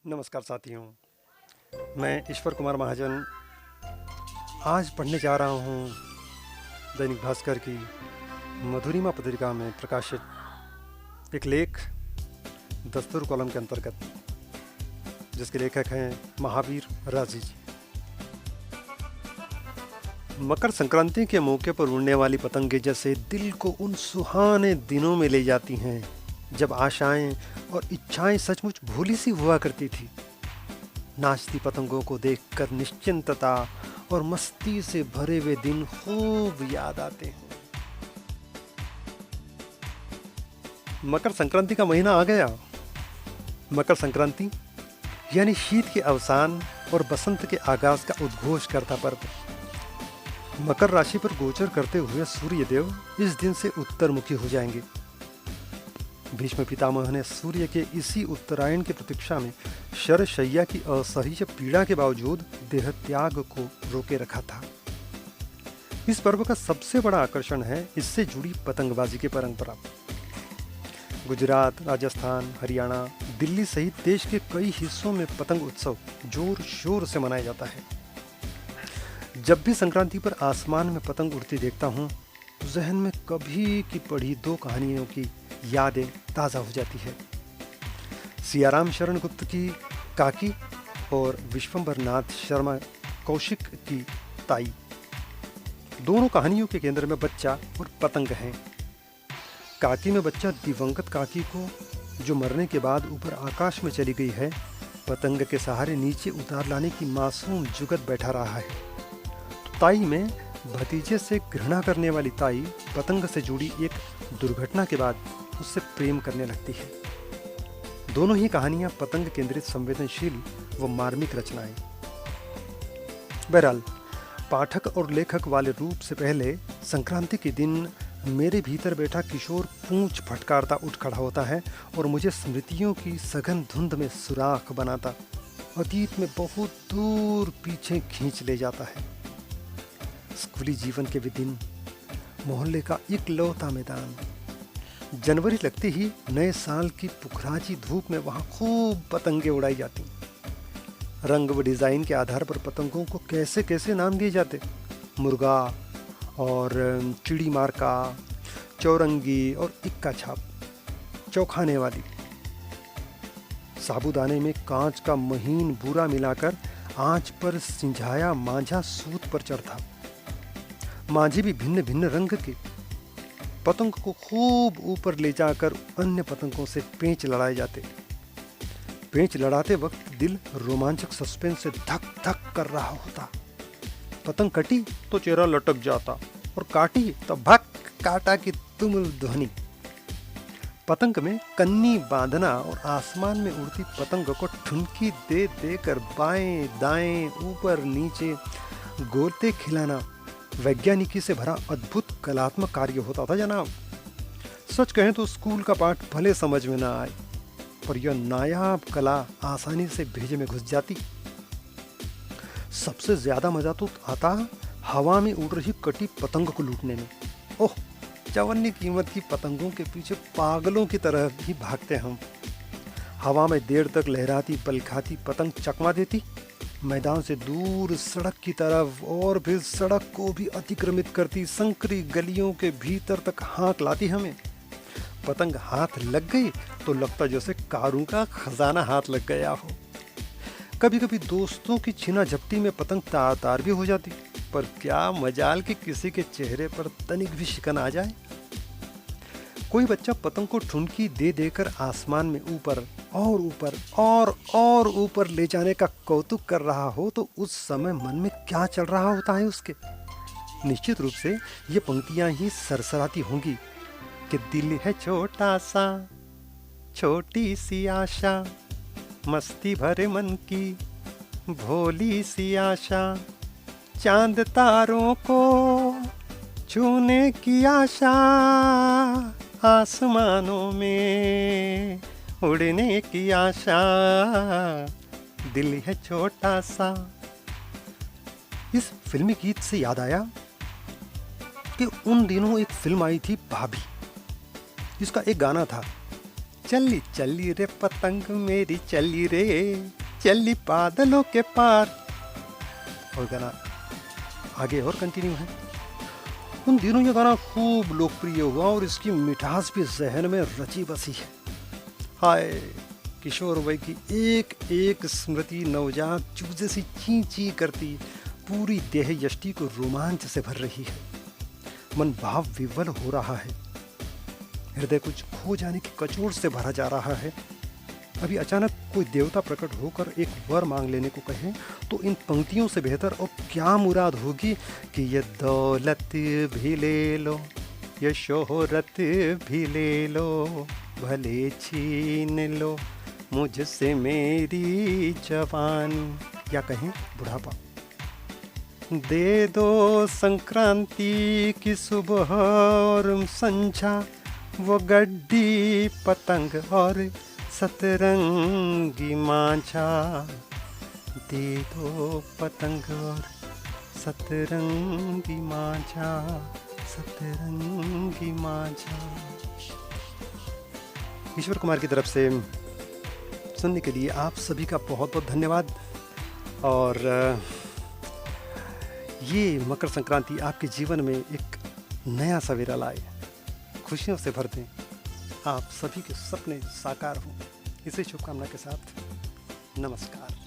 नमस्कार साथियों, मैं ईश्वर कुमार महाजन आज पढ़ने जा रहा हूँ दैनिक भास्कर की मधुरिमा पत्रिका में प्रकाशित एक लेख दस्तूर कॉलम के अंतर्गत, जिसके लेखक हैं महावीर राजी जी। मकर संक्रांति के मौके पर उड़ने वाली पतंगे जैसे दिल को उन सुहाने दिनों में ले जाती हैं जब आशाएं और इच्छाएं सचमुच भोली सी हुआ करती थी। नाचती पतंगों को देखकर निश्चिंतता और मस्ती से भरे हुए दिन खूब याद आते हैं। मकर संक्रांति का महीना आ गया। मकर संक्रांति यानी शीत के अवसान और बसंत के आगाज का उद्घोष करता पर्व। मकर राशि पर गोचर करते हुए सूर्यदेव इस दिन से उत्तरमुखी हो जाएंगे। भीष्म पितामह ने सूर्य के इसी उत्तरायण की प्रतीक्षा में शरशय्या की असह्य पीड़ा के बावजूद देह त्याग को रोके रखा था। इस पर्व का सबसे बड़ा आकर्षण है इससे जुड़ी पतंगबाजी की परंपरा। गुजरात, राजस्थान, हरियाणा, दिल्ली सहित देश के कई हिस्सों में पतंग उत्सव जोर शोर से मनाया जाता है। जब भी संक्रांति पर आसमान में पतंग उड़ती देखता हूँ, जहन में कभी की पढ़ी दो कहानियों की यादें ताज़ा हो जाती है। सियाराम शरण गुप्त की काकी और विश्वंभर नाथ शर्मा कौशिक की ताई। दोनों कहानियों के केंद्र में बच्चा और पतंग हैं। काकी में बच्चा दिवंगत काकी को, जो मरने के बाद ऊपर आकाश में चली गई है, पतंग के सहारे नीचे उतार लाने की मासूम जुगत बैठा रहा है। तो ताई में भतीजे से घृणा करने वाली ताई पतंग से जुड़ी एक दुर्घटना के बाद उससे प्रेम करने लगती है। दोनों ही कहानियां पतंग केंद्रित संवेदनशील व मार्मिक रचनाएं। बहरहाल, पाठक और लेखक वाले रूप से पहले संक्रांति के दिन मेरे भीतर बैठा किशोर पूंछ फटकारता उठ खड़ा होता है और मुझे स्मृतियों की सघन धुंध में सुराख बनाता अतीत में बहुत दूर पीछे खींच ले जाता है। स्कूली जीवन के वे दिन, मोहल्ले का इकलौता मैदान। जनवरी लगते ही नए साल की पुखराजी धूप में वहाँ खूब पतंगे उड़ाई जाती। रंग व डिज़ाइन के आधार पर पतंगों को कैसे कैसे नाम दिए जाते। मुर्गा और चिड़ी मारका, चौरंगी और इक्का छाप, चौखाने वाली। साबूदाने में कांच का महीन बूरा मिलाकर आंच पर सिंझाया मांझा सूत पर चढ़ता। मांझे भी भिन्न भिन्न रंग के। पतंग को खूब ऊपर ले जाकर अन्य पतंगों से पेंच लड़ाए जाते। पेंच लड़ाते वक्त दिल रोमांचक सस्पेंस से धक धक कर रहा होता। पतंग कटी तो चेहरा लटक जाता और काटी तो भक काटा की तुमुल ध्वनि। पतंग में कन्नी बांधना और आसमान में उड़ती पतंग को ठुनकी दे देकर बाएं दाएं ऊपर नीचे गोते खिलाना वैज्ञानिकी से भरा अद्भुत कलात्मक कार्य होता था जनाब। सच कहें तो स्कूल का पाठ भले समझ में ना आए, पर यह नायाब कला आसानी से भेजे में घुस जाती। सबसे ज्यादा मजा तो आता हवा में उड़ रही कटी पतंग को लूटने में। ओह, चवन्नी कीमत की पतंगों के पीछे पागलों की तरह ही भागते हम। हवा में देर तक लहराती पल खाती पतंग चकमा देती, मैदान से दूर सड़क की तरफ और फिर सड़क को भी अतिक्रमित करती संकरी गलियों के भीतर तक हाँक लाती हमें। पतंग हाथ लग गई तो लगता जैसे कारों का खजाना हाथ लग गया हो। कभी कभी दोस्तों की छीना झपटी में पतंग तार तार भी हो जाती, पर क्या मजाल कि किसी के चेहरे पर तनिक भी शिकन आ जाए। कोई बच्चा पतंग को ठुनकी दे देकर आसमान में ऊपर और ऊपर ले जाने का कौतुक कर रहा हो तो उस समय मन में क्या चल रहा होता है उसके। निश्चित रूप से ये पंक्तियां ही सरसराती होंगी कि दिल है छोटा सा, छोटी सी आशा, मस्ती भरे मन की भोली सी आशा, चांद तारों को छूने की आशा, आसमानों में उड़ने की आशा, दिल है छोटा सा। इस फिल्मी गीत से याद आया कि उन दिनों एक फिल्म आई थी भाभी, जिसका एक गाना था, चली चली रे पतंग मेरी चली रे, चली बादलों के पार। और गाना आगे और कंटिन्यू है। उन दिनों ये गाना खूब लोकप्रिय हुआ और इसकी मिठास भी जहन में रची बसी है। हाय किशोर वय की एक एक स्मृति नवजात चूजे सी ची ची करती पूरी देह यष्टि को रोमांच से भर रही है। मन भाव विवल हो रहा है, हृदय कुछ खो जाने की कचोट से भरा जा रहा है। अभी अचानक कोई देवता प्रकट होकर एक वर मांग लेने को कहे तो इन पंक्तियों से बेहतर और क्या मुराद होगी कि ये दौलत भी ले लो, ये शोहरत भी ले लो, भले छीन लो मुझसे मेरी जवानी, या कहें बुढ़ापा। दे दो संक्रांति की सुबह और संझा, वो गड्डी पतंग और सतरंगी मांझा। दे दो पतंग और सतरंगी मांझा, सतरंगी मांझा। ईश्वर कुमार की तरफ से सुनने के लिए आप सभी का बहुत बहुत धन्यवाद। और ये मकर संक्रांति आपके जीवन में एक नया सवेरा लाए, खुशियों से भर दें, आप सभी के सपने साकार हों। इसी शुभकामना के साथ नमस्कार।